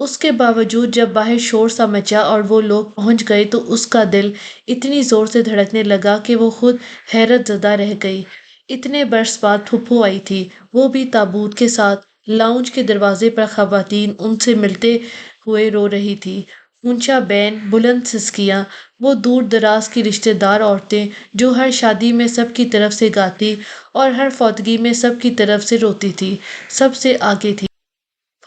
اس کے باوجود جب باہر شور سا مچا اور وہ لوگ پہنچ گئے تو اس کا دل اتنی زور سے دھڑکنے لگا کہ وہ خود حیرت زدہ رہ گئی۔ اتنے برس بعد پھپھو آئی تھی، وہ بھی تابوت کے ساتھ۔ لاؤنج کے دروازے پر خواتین ان سے ملتے ہوئے رو رہی تھی۔ اونچا بین، بلند سسکیاں، وہ دور دراز کی رشتہ دار عورتیں جو ہر شادی میں سب کی طرف سے گاتی اور ہر فوتگی میں سب کی طرف سے روتی تھی، سب سے آگے تھی۔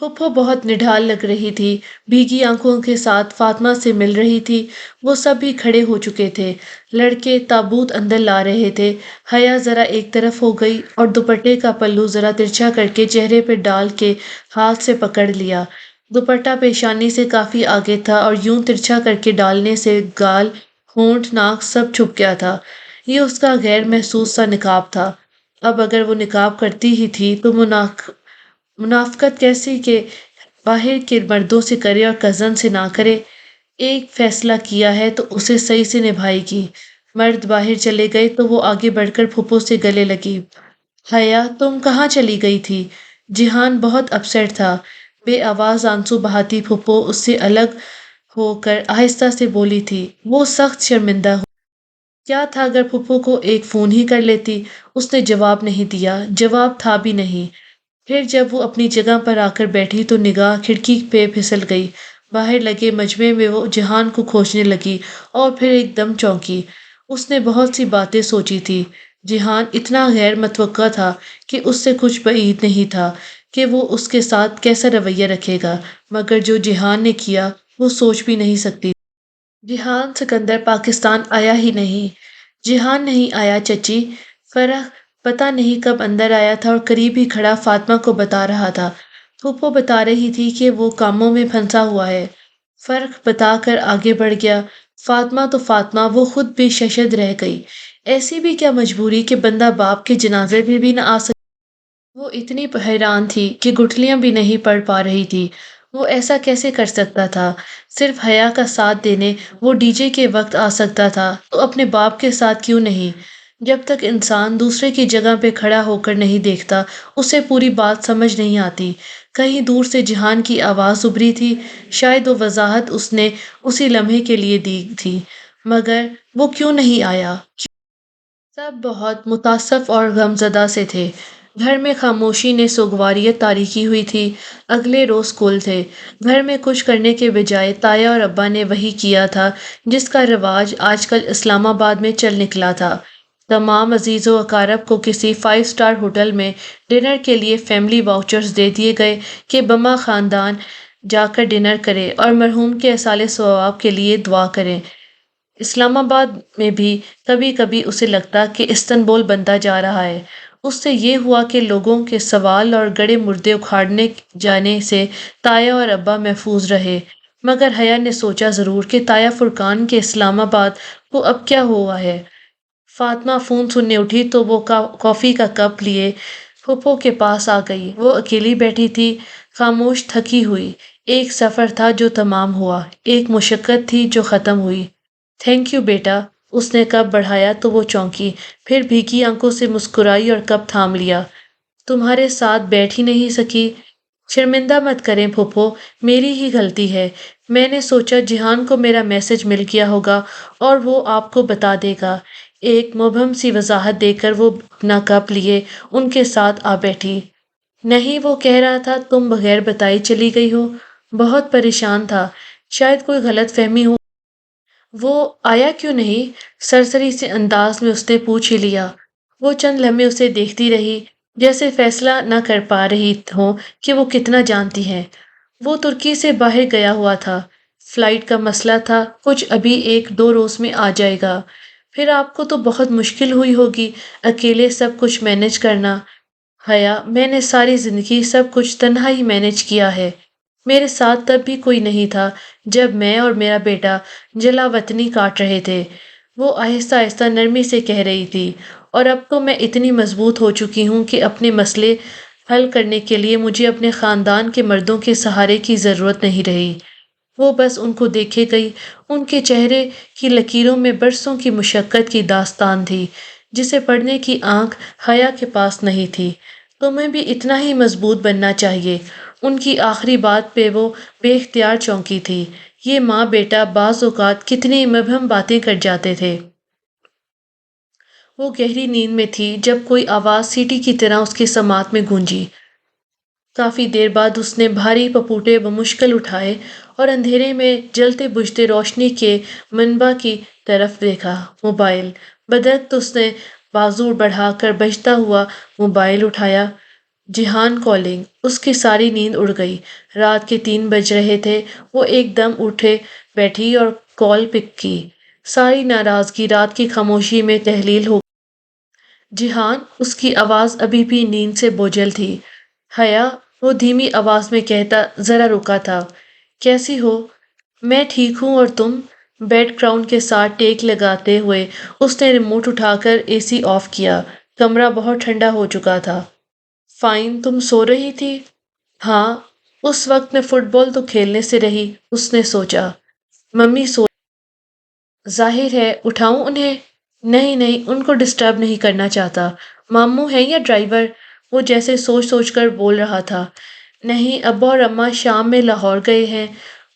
پھوپھو بہت نڈھال لگ رہی تھی، بھیگی آنکھوں کے ساتھ فاطمہ سے مل رہی تھی۔ وہ سب بھی کھڑے ہو چکے تھے، لڑکے تابوت اندر لا رہے تھے۔ حیا ذرا ایک طرف ہو گئی اور دوپٹے کا پلو ذرا ترچھا کر کے چہرے پہ ڈال کے ہاتھ سے پکڑ لیا۔ دوپٹہ پیشانی سے کافی آگے تھا اور یوں ترچھا کر کے ڈالنے سے گال، ہونٹ، ناک سب چھپ گیا تھا۔ یہ اس کا غیر محسوس سا نقاب تھا۔ اب اگر وہ نقاب کرتی ہی تھی تو منافقت کیسی کہ باہر کے مردوں سے کرے اور کزن سے نہ کرے۔ ایک فیصلہ کیا ہے تو اسے صحیح سے نبھائے گی۔ مرد باہر چلے گئے تو وہ آگے بڑھ کر پھپھو سے گلے لگی۔ حیا تم کہاں چلی گئی تھی؟ جہان بہت اپسیٹ تھا۔ بے آواز آنسو بہاتی پھپھو اس سے الگ ہو کر آہستہ سے بولی تھی۔ وہ سخت شرمندہ ہوئی۔ کیا تھا اگر پھپھو کو ایک فون ہی کر لیتی؟ اس نے جواب نہیں دیا، جواب تھا بھی نہیں۔ پھر جب وہ اپنی جگہ پر آ کر بیٹھی تو نگاہ کھڑکی پہ پھسل گئی۔ باہر لگے مجمع میں وہ جہان کو کھوجنے لگی اور پھر ایک دم چونکی۔ اس نے بہت سی باتیں سوچی تھی۔ جہان اتنا غیر متوقع تھا کہ اس سے کچھ بعید نہیں تھا کہ وہ اس کے ساتھ کیسا رویہ رکھے گا، مگر جو جہان نے کیا وہ سوچ بھی نہیں سکتی۔ جہان سکندر پاکستان آیا ہی نہیں۔ جہان نہیں آیا چچی۔ فرح پتہ نہیں کب اندر آیا تھا اور قریب ہی کھڑا فاطمہ کو بتا رہا تھا۔ پھوپھو بتا رہی تھی کہ وہ کاموں میں پھنسا ہوا ہے۔ فرق بتا کر آگے بڑھ گیا۔ فاطمہ تو فاطمہ، وہ خود بھی ششد رہ گئی۔ ایسی بھی کیا مجبوری کہ بندہ باپ کے جنازے میں بھی نہ آ سکے؟ وہ اتنی حیران تھی کہ گٹھلیاں بھی نہیں پڑھ پا رہی تھی۔ وہ ایسا کیسے کر سکتا تھا؟ صرف حیا کا ساتھ دینے وہ ڈی جے کے وقت آ سکتا تھا تو اپنے باپ کے ساتھ کیوں نہیں؟ جب تک انسان دوسرے کی جگہ پہ کھڑا ہو کر نہیں دیکھتا اسے پوری بات سمجھ نہیں آتی۔ کہیں دور سے جہان کی آواز ابھری تھی، شاید وہ وضاحت اس نے اسی لمحے کے لیے دی تھی، مگر وہ کیوں نہیں آیا؟ سب بہت متاسف اور غمزدہ سے تھے۔ گھر میں خاموشی نے سوگواریت تاریخی ہوئی تھی۔ اگلے روز اسکول تھے۔ گھر میں کچھ کرنے کے بجائے تایا اور ابا نے وہی کیا تھا جس کا رواج آج کل اسلام آباد میں چل نکلا تھا۔ تمام عزیز و اقارب کو کسی 5 اسٹار ہوٹل میں ڈنر کے لیے فیملی واؤچرز دے دیے گئے کہ بما خاندان جا کر ڈنر کریں اور مرحوم کے ایصال ثواب کے لیے دعا کریں۔ اسلام آباد میں بھی کبھی کبھی اسے لگتا کہ استنبول بنتا جا رہا ہے۔ اس سے یہ ہوا کہ لوگوں کے سوال اور گڑے مردے اکھاڑنے جانے سے تایا اور ابا محفوظ رہے، مگر حیا نے سوچا ضرور کہ تایا فرقان کے اسلام آباد کو اب کیا ہوا ہے۔ فاطمہ فون سننے اٹھی تو وہ کافی کا کپ لیے پھوپھو کے پاس آ گئی۔ وہ اکیلی بیٹھی تھی، خاموش، تھکی ہوئی۔ ایک سفر تھا جو تمام ہوا، ایک مشقت تھی جو ختم ہوئی۔ تھینک یو بیٹا۔ اس نے کپ بڑھایا تو وہ چونکی، پھر بھیگی آنکھوں سے مسکرائی اور کپ تھام لیا۔ تمہارے ساتھ بیٹھ ہی نہیں سکی؟ شرمندہ مت کریں پھوپھو، میری ہی غلطی ہے۔ میں نے سوچا جہان کو میرا میسج مل گیا ہوگا اور وہ آپ کو بتا دے گا۔ ایک مبہم سی وضاحت دے کر وہ اپنا کپ لیے ان کے ساتھ آ بیٹھی۔ نہیں، وہ کہہ رہا تھا تم بغیر بتائی چلی گئی ہو۔ بہت پریشان تھا، شاید کوئی غلط فہمی ہو۔ وہ آیا کیوں نہیں؟ سرسری سے انداز میں اس نے پوچھ ہی لیا۔ وہ چند لمحے اسے دیکھتی رہی، جیسے فیصلہ نہ کر پا رہی ہو کہ وہ کتنا جانتی ہے۔ وہ ترکی سے باہر گیا ہوا تھا، فلائٹ کا مسئلہ تھا، کچھ ابھی 1-2 روز میں آ جائے گا۔ پھر آپ کو تو بہت مشکل ہوئی ہوگی اکیلے سب کچھ مینج کرنا۔ حیا، میں نے ساری زندگی سب کچھ تنہا ہی مینج کیا ہے۔ میرے ساتھ تب بھی کوئی نہیں تھا جب میں اور میرا بیٹا جلا وطنی کاٹ رہے تھے۔ وہ آہستہ آہستہ نرمی سے کہہ رہی تھی، اور اب تو میں اتنی مضبوط ہو چکی ہوں کہ اپنے مسئلے حل کرنے کے لیے مجھے اپنے خاندان کے مردوں کے سہارے کی ضرورت نہیں رہی۔ وہ بس ان کو دیکھے گئی، ان کے چہرے کی لکیروں میں برسوں کی مشقت کی داستان تھی جسے پڑھنے کی آنکھ حیا کے پاس نہیں تھی۔ تمہیں بھی اتنا ہی مضبوط بننا چاہیے، ان کی آخری بات پہ وہ بے اختیار چونکی تھی۔ یہ ماں بیٹا بعض اوقات کتنی مبہم باتیں کر جاتے تھے۔ وہ گہری نیند میں تھی جب کوئی آواز سیٹی کی طرح اس کی سماعت میں گونجی۔ کافی دیر بعد اس نے بھاری پپوٹے بمشکل اٹھائے اور اندھیرے میں جلتے بجھتے روشنی کے منبع کی طرف دیکھا۔ موبائل! بدرقت اس نے بازو بڑھا کر بجتا ہوا موبائل اٹھایا۔ جیہان کالنگ! اس کی ساری نیند اڑ گئی۔ رات کے 3 بج رہے تھے۔ وہ ایک دم اٹھے بیٹھی اور کال پک کی۔ ساری ناراضگی رات کی خاموشی میں تحلیل ہو گئی۔ جیہان! اس کی آواز ابھی بھی نیند سے بوجھل تھی۔ حیا! وہ دھیمی آواز میں کہتا ذرا رکا تھا۔ کیسی ہو؟ میں ٹھیک ہوں اور تم؟ بیک گراؤنڈ کے ساتھ ٹیک لگاتے ہوئے اس نے ریموٹ اٹھا کر اے سی آف کیا۔ کمرہ بہت ٹھنڈا ہو چکا تھا۔ فائن، تم سو رہی تھی؟ ہاں، اس وقت میں فٹ بال تو کھیلنے سے رہی، اس نے سوچا۔ ممی سو ظاہر ہے، اٹھاؤں انہیں؟ نہیں نہیں، ان کو ڈسٹرب نہیں کرنا چاہتا۔ ماموں ہیں یا ڈرائیور؟ وہ جیسے سوچ سوچ کر بول رہا تھا۔ نہیں، ابا اور اماں شام میں لاہور گئے ہیں،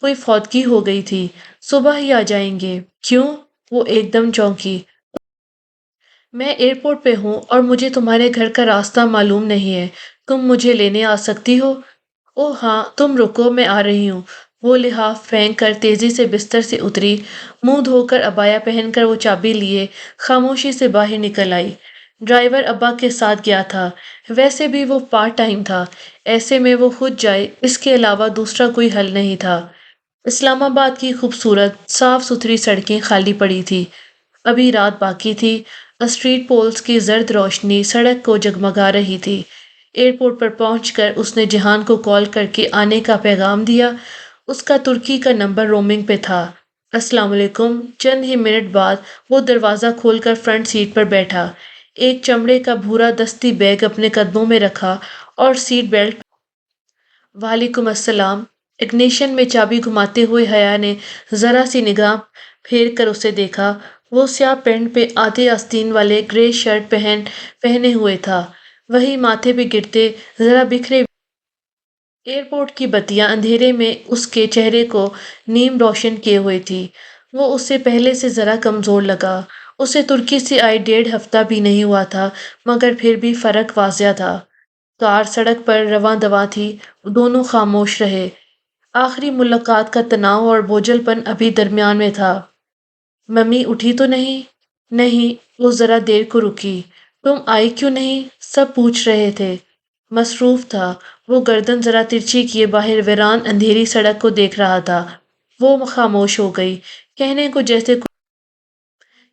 کوئی فوتگی ہو گئی تھی، صبح ہی آ جائیں گے۔ کیوں؟ وہ ایک دم چونکی۔ میں ایئرپورٹ پہ ہوں اور مجھے تمہارے گھر کا راستہ معلوم نہیں ہے، تم مجھے لینے آ سکتی ہو؟ اوہ ہاں، تم رکو، میں آ رہی ہوں۔ وہ لحاف پھینک کر تیزی سے بستر سے اتری، منہ دھو کر عبایا پہن کر وہ چابی لیے خاموشی سے باہر نکل آئی۔ ڈرائیور ابا کے ساتھ گیا تھا، ویسے بھی وہ پارٹ ٹائم تھا، ایسے میں وہ خود جائے، اس کے علاوہ دوسرا کوئی حل نہیں تھا۔ اسلام آباد کی خوبصورت صاف ستھری سڑکیں خالی پڑی تھی۔ ابھی رات باقی تھی۔ اسٹریٹ پولز کی زرد روشنی سڑک کو جگمگا رہی تھی۔ ایئرپورٹ پر پہنچ کر اس نے جہان کو کال کر کے آنے کا پیغام دیا۔ اس کا ترکی کا نمبر رومنگ پہ تھا۔ السلام علیکم۔ چند ہی منٹ بعد وہ دروازہ کھول کر فرنٹ سیٹ پر بیٹھا، ایک چمڑے کا بھورا دستی بیگ اپنے قدموں میں رکھا اور سیٹ بیلٹ۔ وعلیکم السلام۔ اگنیشن میں چابی گھماتے ہوئے حیا نے ذرا سی نگاہ پھیر کر اسے دیکھا۔ وہ سیاہ پینٹ پہ آدھے آستین والے گرے شرٹ پہنے ہوئے تھا، وہی ماتھے پہ گرتے ذرا بکھرے۔ ایئرپورٹ کی بتیاں اندھیرے میں اس کے چہرے کو نیم روشن کیے ہوئے تھی۔ وہ اس سے پہلے سے ذرا کمزور لگا۔ اسے ترکی سے آئے 1.5 ہفتہ بھی نہیں ہوا تھا، مگر پھر بھی فرق واضح تھا۔ کار سڑک پر رواں دواں تھی، دونوں خاموش رہے۔ آخری ملاقات کا تناؤ اور بوجھل پن ابھی درمیان میں تھا۔ ممی اٹھی تو نہیں؟ نہیں، وہ ذرا دیر کو رکی۔ تم آئی کیوں نہیں؟ سب پوچھ رہے تھے۔ مصروف تھا۔ وہ گردن ذرا ترچھی کیے باہر ویران اندھیری سڑک کو دیکھ رہا تھا۔ وہ خاموش ہو گئی، کہنے کو جیسے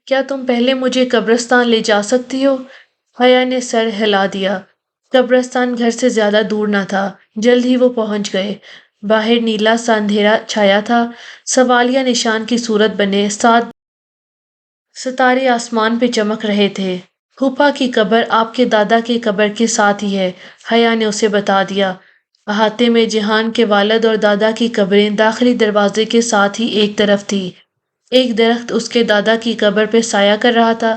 کیا تم پہلے مجھے قبرستان لے جا سکتی ہو؟ حیا نے سر ہلا دیا۔ قبرستان گھر سے زیادہ دور نہ تھا، جلد ہی وہ پہنچ گئے۔ باہر نیلا سا اندھیرا چھایا تھا، سوالیہ نشان کی صورت بنے 7 ستارے آسمان پہ چمک رہے تھے۔ پھوپھا کی قبر آپ کے دادا کی قبر کے ساتھ ہی ہے، حیا نے اسے بتا دیا۔ احاطے میں جہان کے والد اور دادا کی قبریں داخلی دروازے کے ساتھ ہی ایک طرف تھی۔ ایک درخت اس کے دادا کی قبر پہ سایہ کر رہا تھا۔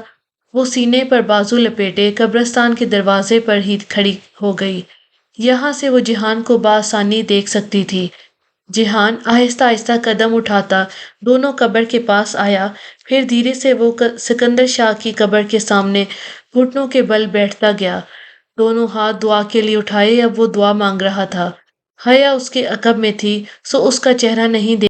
وہ سینے پر بازو لپیٹے قبرستان کے دروازے پر ہی کھڑی ہو گئی۔ یہاں سے وہ جہان کو بآسانی دیکھ سکتی تھی۔ جہان آہستہ آہستہ قدم اٹھاتا دونوں قبر کے پاس آیا، پھر دھیرے سے وہ سکندر شاہ کی قبر کے سامنے گھٹنوں کے بل بیٹھتا گیا۔ دونوں ہاتھ دعا کے لیے اٹھائے، اب وہ دعا مانگ رہا تھا۔ حیا اس کے عقب میں تھی، سو اس کا چہرہ نہیں دیکھ۔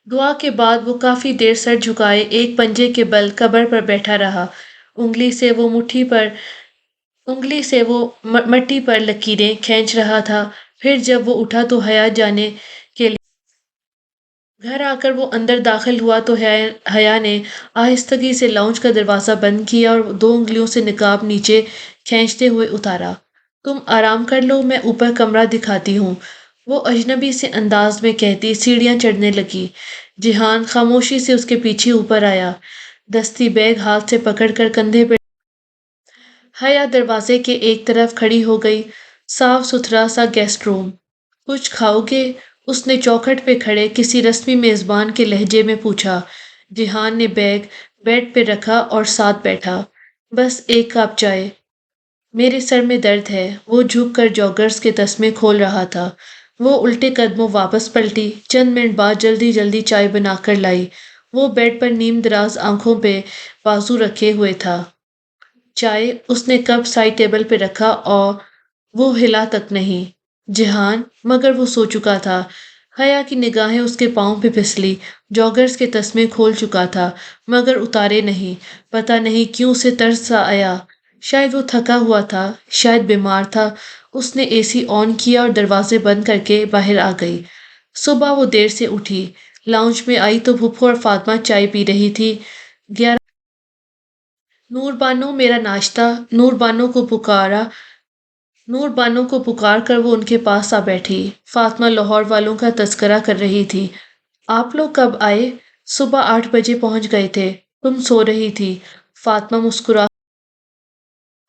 دعا کے بعد وہ کافی دیر سر جھکائے ایک پنجے کے بل قبر پر بیٹھا رہا۔ انگلی سے وہ مٹی پر لکیریں کھینچ رہا تھا۔ پھر جب وہ اٹھا تو حیا جانے کے لیے گھر آ کر وہ اندر داخل ہوا تو حیا نے آہستگی سے لاؤنج کا دروازہ بند کیا اور 2 انگلیوں سے نقاب نیچے کھینچتے ہوئے اتارا۔ تم آرام کر لو، میں اوپر کمرہ دکھاتی ہوں، وہ اجنبی سے انداز میں کہتی سیڑھیاں چڑھنے لگی۔ جہان خاموشی سے اس کے پیچھے اوپر آیا، دستی بیگ ہاتھ سے پکڑ کر کندھے پہ۔ حیا دروازے کے ایک طرف کھڑی ہو گئی۔ صاف ستھرا سا گیسٹ روم۔ کچھ کھاؤ گے؟ اس نے چوکھٹ پہ کھڑے کسی رسمی میزبان کے لہجے میں پوچھا۔ جہان نے بیگ بیڈ پہ رکھا اور ساتھ بیٹھا۔ بس ایک کپ چائے۔ میرے سر میں درد ہے۔ وہ جھک کر جاگرس کے تسمے کھول رہا تھا۔ وہ الٹے قدموں واپس پلٹی، چند منٹ بعد جلدی جلدی چائے بنا کر لائی۔ وہ بیڈ پر نیم دراز آنکھوں پہ بازو رکھے ہوئے تھا۔ چائے اس نے کپ سائڈ ٹیبل پہ رکھا اور وہ ہلا تک نہیں۔ جہان، مگر وہ سو چکا تھا۔ حیا کی نگاہیں اس کے پاؤں پہ پھسلی۔ جاگرس کے تسمے کھول چکا تھا مگر اتارے نہیں۔ پتہ نہیں کیوں اسے ترس سا آیا۔ شاید وہ تھکا ہوا تھا، شاید بیمار تھا۔ اس نے اے سی آن کیا اور دروازے بند کر کے باہر آ گئی۔ صبح وہ دیر سے اٹھی، لاؤنج میں آئی تو پھپھو اور فاطمہ چائے پی رہی تھی۔ 11 نور بانو میرا ناشتہ، نور بانو کو پکار کر وہ ان کے پاس آ بیٹھی۔ فاطمہ لاہور والوں کا تذکرہ کر رہی تھی۔ آپ لوگ کب آئے؟ صبح 8 بجے پہنچ گئے تھے، تم سو رہی تھی۔ فاطمہ مسکرا،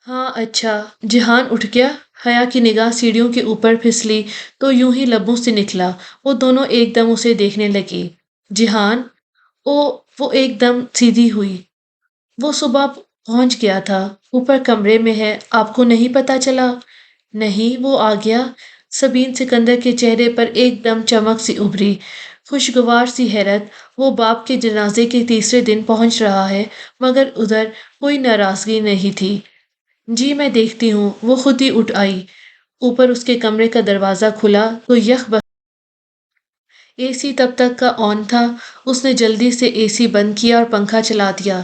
ہاں اچھا۔ جہان اٹھ گیا؟ حیا کی نگاہ سیڑھیوں کے اوپر پھسلی تو یوں ہی لبوں سے نکلا۔ وہ دونوں ایک دم اسے دیکھنے لگی۔ جہان، او، وہ ایک دم سیدھی ہوئی۔ وہ صبح پہنچ گیا تھا، اوپر کمرے میں ہے، آپ کو نہیں پتا چلا؟ نہیں، وہ آ گیا۔ سبین سکندر کے چہرے پر ایک دم چمک سی ابھری، خوشگوار سی حیرت۔ وہ باپ کے جنازے کے تیسرے دن پہنچ رہا ہے مگر ادھر کوئی ناراضگی نہیں تھی۔ جی میں دیکھتی ہوں۔ وہ خود ہی اٹھ آئی۔ اوپر اس کے کمرے کا دروازہ کھلا تو یک بس اے سی تب تک کا آن تھا۔ اس نے جلدی سے اے سی بند کیا اور پنکھا چلا دیا۔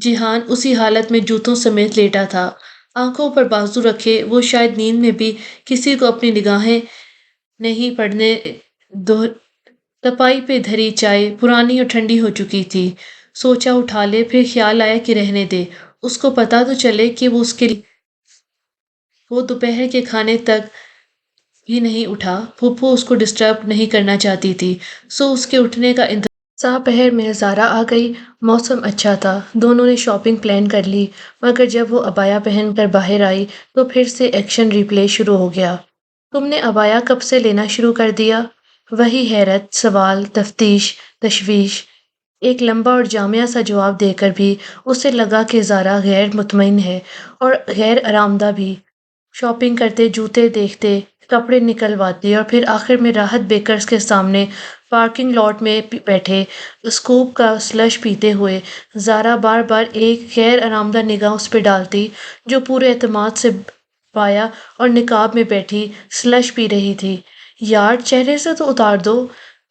جہان اسی حالت میں جوتوں سمیت لیٹا تھا، آنکھوں پر بازو رکھے۔ وہ شاید نیند میں بھی کسی کو اپنی نگاہیں نہیں پڑنے دو۔ تپائی پہ دھری چائے پرانی اور ٹھنڈی ہو چکی تھی۔ سوچا اٹھا لے، پھر خیال آیا کہ رہنے دے، اس کو پتا تو چلے کہ وہ اس کے لیے وہ دوپہر کے کھانے تک بھی نہیں اٹھا۔ پھوپھو اس کو ڈسٹرب نہیں کرنا چاہتی تھی، سو اس کے اٹھنے کا انتظار۔ ساپہر میں زارا آ گئی۔ موسم اچھا تھا، دونوں نے شاپنگ پلان کر لی، مگر جب وہ عبایا پہن کر باہر آئی تو پھر سے ایکشن ریپلے شروع ہو گیا۔ تم نے عبایا کب سے لینا شروع کر دیا؟ وہی حیرت، سوال، تفتیش، تشویش۔ ایک لمبا اور جامع سا جواب دے کر بھی اسے لگا کہ زارا غیر مطمئن ہے اور غیر آرام دہ بھی۔ شاپنگ کرتے، جوتے دیکھتے، کپڑے نکلواتے اور پھر آخر میں راحت بیکرز کے سامنے پارکنگ لاٹ میں بیٹھے اسکوپ کا سلش پیتے ہوئے زارا بار بار ایک غیر آرامدہ نگاہ اس پہ ڈالتی جو پورے اعتماد سے بایا اور نقاب میں بیٹھی سلش پی رہی تھی۔ یار چہرے سے تو اتار دو۔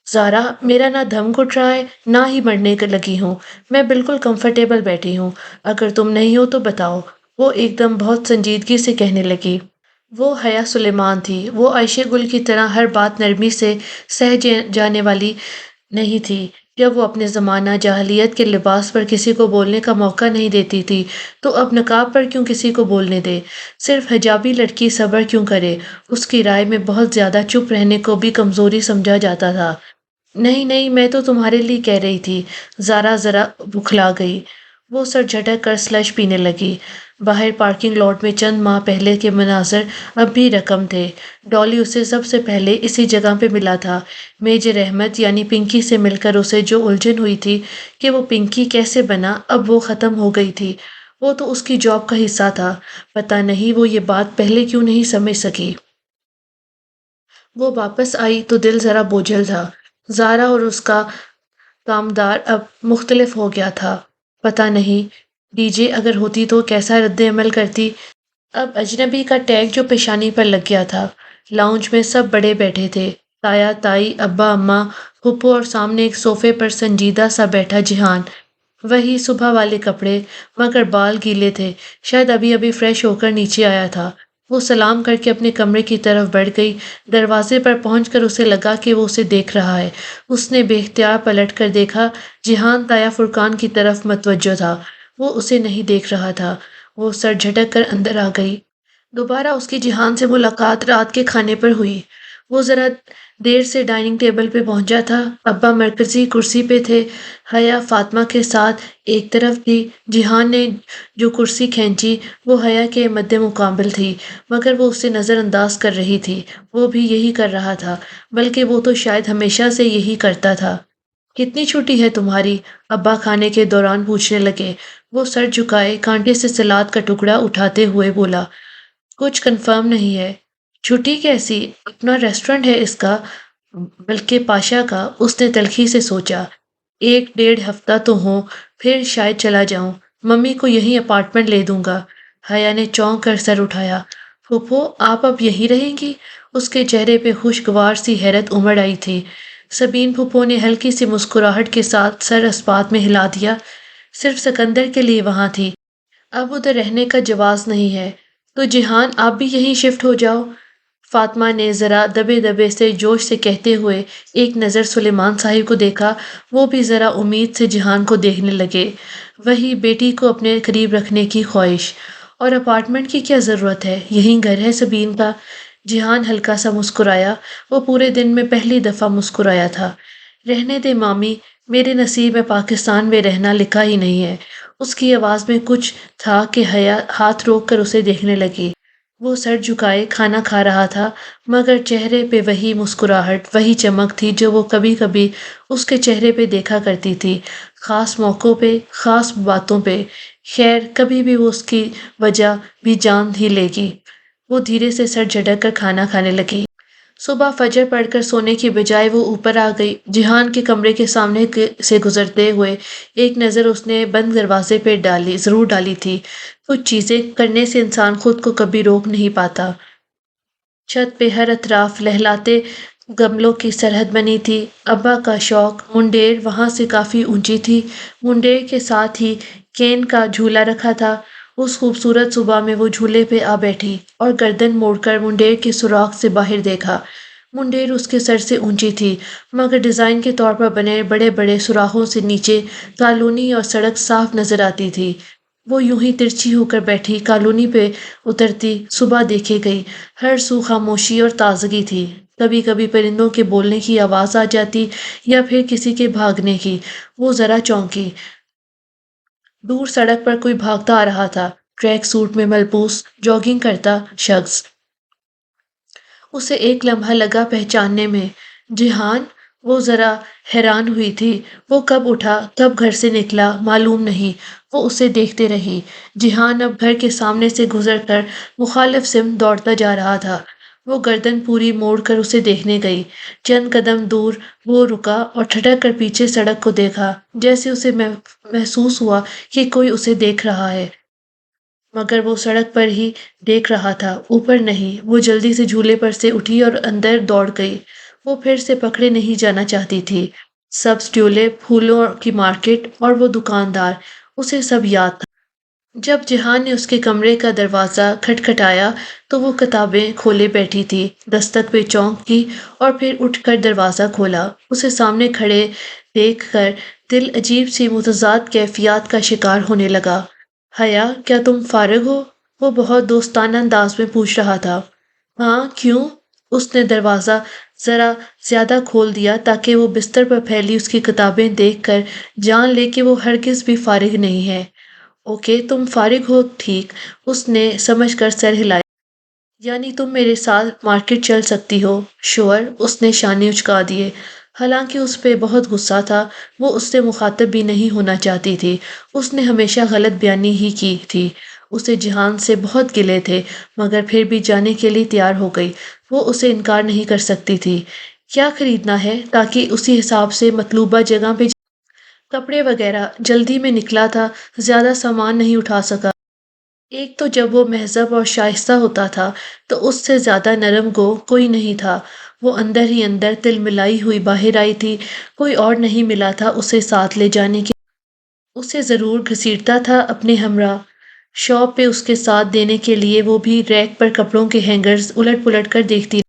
زارا، میرا نہ دم گھٹ رہا ہے نہ ہی مرنے لگی ہوں، میں بالکل کمفرٹیبل بیٹھی ہوں، اگر تم نہیں ہو تو بتاؤ۔ وہ ایک دم بہت سنجیدگی سے کہنے لگی۔ وہ حیا سلیمان تھی، وہ عائشہ گل کی طرح ہر بات نرمی سے سہ جانے والی نہیں تھی۔ جب وہ اپنے زمانہ جاہلیت کے لباس پر کسی کو بولنے کا موقع نہیں دیتی تھی تو اب نقاب پر کیوں کسی کو بولنے دے؟ صرف حجابی لڑکی صبر کیوں کرے؟ اس کی رائے میں بہت زیادہ چپ رہنے کو بھی کمزوری سمجھا جاتا تھا۔ نہیں نہیں، میں تو تمہارے لیے کہہ رہی تھی۔ زارا ذرا بکھلا گئی۔ وہ سر جھٹک کر سلش پینے لگی۔ باہر پارکنگ لاٹ میں چند ماہ پہلے کے مناظر اب بھی رقم تھے۔ ڈالی اسے سب سے پہلے اسی جگہ پہ ملا تھا۔ میجر احمد یعنی پنکی سے مل کر اسے جو الجھن ہوئی تھی کہ وہ پنکی کیسے بنا، اب وہ ختم ہو گئی تھی۔ وہ تو اس کی جاب کا حصہ تھا۔ پتہ نہیں وہ یہ بات پہلے کیوں نہیں سمجھ سکی۔ وہ واپس آئی تو دل ذرا بوجھل تھا۔ زارا اور اس کا کامدار اب مختلف ہو گیا تھا۔ پتہ نہیں ڈی جے اگر ہوتی تو کیسا رد عمل کرتی۔ اب اجنبی کا ٹیگ جو پیشانی پر لگ گیا تھا۔ لاؤنج میں سب بڑے بیٹھے تھے، تایا تائی، ابا اماں، پھپھو اور سامنے ایک صوفے پر سنجیدہ سا بیٹھا جہان۔ وہی صبح والے کپڑے مگر بال گیلے تھے، شاید ابھی ابھی فریش ہو کر نیچے آیا تھا۔ وہ سلام کر کے اپنے کمرے کی طرف بڑھ گئی۔ دروازے پر پہنچ کر اسے لگا کہ وہ اسے دیکھ رہا ہے۔ اس نے بے اختیار پلٹ کر دیکھا۔ جہان تایا فرقان کی طرف متوجہ تھا، وہ اسے نہیں دیکھ رہا تھا۔ وہ سر جھٹک کر اندر آ گئی۔ دوبارہ اس کی جہان سے ملاقات رات کے کھانے پر ہوئی۔ وہ ذرا دیر سے ڈائننگ ٹیبل پہ پہنچا تھا۔ ابا مرکزی کرسی پہ تھے، حیا فاطمہ کے ساتھ ایک طرف تھی۔ جہان نے جو کرسی کھینچی وہ حیا کے مد مقابل تھی مگر وہ اسے نظر انداز کر رہی تھی۔ وہ بھی یہی کر رہا تھا، بلکہ وہ تو شاید ہمیشہ سے یہی کرتا تھا۔ کتنی چھٹی ہے تمہاری؟ ابا کھانے کے دوران پوچھنے لگے۔ وہ سر جھکائے کانٹے سے سلاد کا ٹکڑا اٹھاتے ہوئے بولا، کچھ کنفرم نہیں ہے۔ چھٹی کیسی؟ اپنا ریسٹورنٹ ہے اس کا، بلکہ پاشا کا، اس نے تلخی سے سوچا۔ ایک ڈیڑھ ہفتہ تو ہو، پھر شاید چلا جاؤں۔ ممی کو یہی اپارٹمنٹ لے دوں گا۔ حیا نے چونک کر سر اٹھایا۔ پھوپھو آپ اب یہی رہیں گی؟ اس کے چہرے پہ خوشگوار سی حیرت امڑ آئی تھی۔ سبین پھوپھو نے ہلکی سی مسکراہٹ کے ساتھ سر اسپات میں ہلا دیا۔ صرف سکندر کے لیے وہاں تھی، اب ادھر رہنے کا جواز نہیں ہے۔ تو جہان آپ بھی یہیں شفٹ ہو جاؤ، فاطمہ نے ذرا دبے دبے سے جوش سے کہتے ہوئے ایک نظر سلیمان صاحب کو دیکھا۔ وہ بھی ذرا امید سے جہان کو دیکھنے لگے۔ وہی بیٹی کو اپنے قریب رکھنے کی خواہش۔ اور اپارٹمنٹ کی کیا ضرورت ہے، یہیں گھر ہے سبین کا۔ جہان ہلکا سا مسکرایا، وہ پورے دن میں پہلی دفعہ مسکرایا تھا۔ رہنے دے مامی، میرے نصیب میں پاکستان میں رہنا لکھا ہی نہیں ہے۔ اس کی آواز میں کچھ تھا کہ حیا ہاتھ روک کر اسے دیکھنے لگی۔ وہ سر جھکائے کھانا کھا رہا تھا، مگر چہرے پہ وہی مسکراہٹ، وہی چمک تھی جو وہ کبھی کبھی اس کے چہرے پہ دیکھا کرتی تھی، خاص موقعوں پہ، خاص باتوں پہ۔ خیر، کبھی بھی وہ اس کی وجہ بھی جان ہی لے گی۔ وہ دھیرے سے سر جھٹک کر کھانا کھانے لگی۔ صبح فجر پڑھ کر سونے کی بجائے وہ اوپر آ گئی۔ جہان کے کمرے کے سامنے سے گزرتے ہوئے ایک نظر اس نے بند دروازے پہ ضرور ڈالی تھی۔ کچھ چیزیں کرنے سے انسان خود کو کبھی روک نہیں پاتا۔ چھت پہ ہر اطراف لہلاتے گملوں کی سرحد بنی تھی۔ ابا کا شوق منڈیر وہاں سے کافی اونچی تھی۔ منڈیر کے ساتھ ہی کین کا جھولا رکھا تھا۔ اس خوبصورت صبح میں وہ جھولے پہ آ بیٹھی اور گردن موڑ کر منڈیر کے سوراخ سے باہر دیکھا۔ منڈیر اس کے سر سے اونچی تھی، مگر ڈیزائن کے طور پر بنے بڑے بڑے سوراخوں سے نیچے کالونی اور سڑک صاف نظر آتی تھی۔ وہ یوں ہی ترچھی ہو کر بیٹھی کالونی پہ اترتی صبح دیکھے گئی۔ ہر سو خاموشی اور تازگی تھی۔ کبھی کبھی پرندوں کے بولنے کی آواز آ جاتی یا پھر کسی کے بھاگنے کی۔ وہ ذرا چونکی۔ دور سڑک پر کوئی بھاگتا آ رہا تھا، ٹریک سوٹ میں ملبوس جاگنگ کرتا شخص۔ اسے ایک لمحہ لگا پہچاننے میں۔ جہان؟ وہ ذرا حیران ہوئی تھی۔ وہ کب اٹھا، کب گھر سے نکلا، معلوم نہیں۔ وہ اسے دیکھتے رہی۔ جہان اب گھر کے سامنے سے گزر کر مخالف سمت دوڑتا جا رہا تھا۔ وہ گردن پوری موڑ کر اسے دیکھنے گئی۔ چند قدم دور وہ رکا اور ٹھٹک کر پیچھے سڑک کو دیکھا، جیسے اسے محسوس ہوا کہ کوئی اسے دیکھ رہا ہے۔ مگر وہ سڑک پر ہی دیکھ رہا تھا، اوپر نہیں۔ وہ جلدی سے جھولے پر سے اٹھی اور اندر دوڑ گئی۔ وہ پھر سے پکڑے نہیں جانا چاہتی تھی۔ سبز ٹیولپ، پھولوں کی مارکیٹ اور وہ دکاندار، اسے سب یاد تھا۔ جب جہان نے اس کے کمرے کا دروازہ کھٹکھٹایا تو وہ کتابیں کھولے بیٹھی تھی۔ دستک پہ چونک کی اور پھر اٹھ کر دروازہ کھولا۔ اسے سامنے کھڑے دیکھ کر دل عجیب سی متضاد کیفیات کا شکار ہونے لگا۔ حیا، کیا تم فارغ ہو؟ وہ بہت دوستانہ انداز میں پوچھ رہا تھا۔ ہاں، کیوں؟ اس نے دروازہ ذرا زیادہ کھول دیا تاکہ وہ بستر پر پھیلی اس کی کتابیں دیکھ کر جان لے کہ وہ ہرگز بھی فارغ نہیں ہے۔ اوکے، تم فارغ ہو، ٹھیک۔ اس نے سمجھ کر سر ہلایا۔ یعنی تم میرے ساتھ مارکیٹ چل سکتی ہو؟ شور، اس نے شانے اچکا دیے۔ حالانکہ اس پہ بہت غصہ تھا، وہ اس سے مخاطب بھی نہیں ہونا چاہتی تھی۔ اس نے ہمیشہ غلط بیانی ہی کی تھی۔ اسے جہان سے بہت گلے تھے، مگر پھر بھی جانے کے لیے تیار ہو گئی۔ وہ اسے انکار نہیں کر سکتی تھی۔ کیا خریدنا ہے؟ تاکہ اسی حساب سے مطلوبہ جگہ پہ کپڑے وغیرہ۔ جلدی میں نکلا تھا، زیادہ سامان نہیں اٹھا سکا۔ ایک تو جب وہ مہذب اور شائستہ ہوتا تھا تو اس سے زیادہ نرم گو کوئی نہیں تھا۔ وہ اندر ہی اندر تل ملائی ہوئی باہر آئی تھی۔ کوئی اور نہیں ملا تھا اسے ساتھ لے جانے کے۔ اسے ضرور گھسیٹتا تھا اپنے ہمراہ۔ شاپ پہ اس کے ساتھ دینے کے لیے وہ بھی ریک پر کپڑوں کے ہینگرز الٹ پلٹ کر دیکھتی۔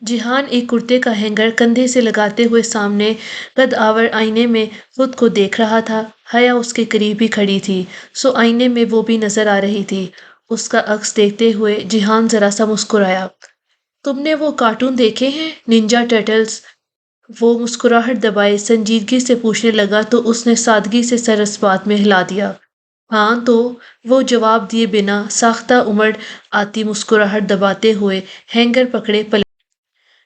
جہان ایک کرتے کا ہینگر کندھے سے لگاتے ہوئے سامنے قد آور آئینے میں خود کو دیکھ رہا تھا۔ حیا اس کے قریب ہی کھڑی تھی، سو آئینے میں وہ بھی نظر آ رہی تھی۔ اس کا عکس دیکھتے ہوئے جہان ذرا سا مسکرایا۔ تم نے وہ کارٹون دیکھے ہیں، ننجا ٹرٹلز؟ وہ مسکراہٹ دبائے سنجیدگی سے پوچھنے لگا تو اس نے سادگی سے سر اس بات میں ہلا دیا۔ ہاں تو؟ وہ جواب دیے بنا ساختہ امڑ آتی مسکراہٹ دباتے ہوئے ہینگر پکڑے پلٹ۔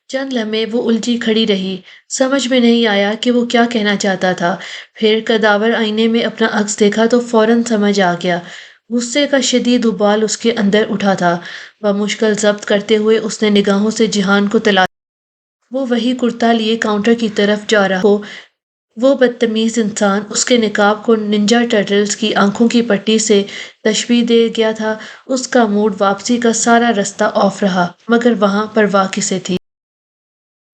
چند لمحے وہ الجھی کھڑی رہی، سمجھ میں نہیں آیا کہ وہ کیا کہنا چاہتا تھا۔ پھر کداور آئینے میں اپنا عکس دیکھا تو فوراً سمجھ آ گیا۔ غصے کا شدید ابال اس کے اندر اٹھا تھا۔ وہ مشکل ضبط کرتے ہوئے اس نے نگاہوں سے جہان کو تلاش۔ وہ وہی کرتا لیے کاؤنٹر کی طرف جا رہا ہو۔ وہ بدتمیز انسان اس کے نقاب کو ننجا ٹرٹلز کی آنکھوں کی پٹی سے تشبیہ دے گیا تھا۔ اس کا موڈ واپسی کا سارا رستہ آف رہا، مگر وہاں پرواہ کسے تھی؟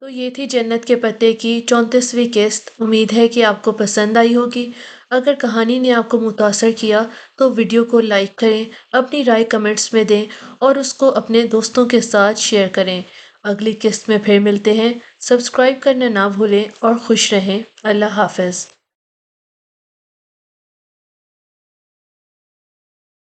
تو یہ تھی جنت کے پتے کی 34ویں قسط۔ امید ہے کہ آپ کو پسند آئی ہوگی۔ اگر کہانی نے آپ کو متاثر کیا تو ویڈیو کو لائک کریں، اپنی رائے کمنٹس میں دیں اور اس کو اپنے دوستوں کے ساتھ شیئر کریں۔ اگلی قسط میں پھر ملتے ہیں۔ سبسکرائب کرنا نہ بھولیں اور خوش رہیں۔ اللہ حافظ۔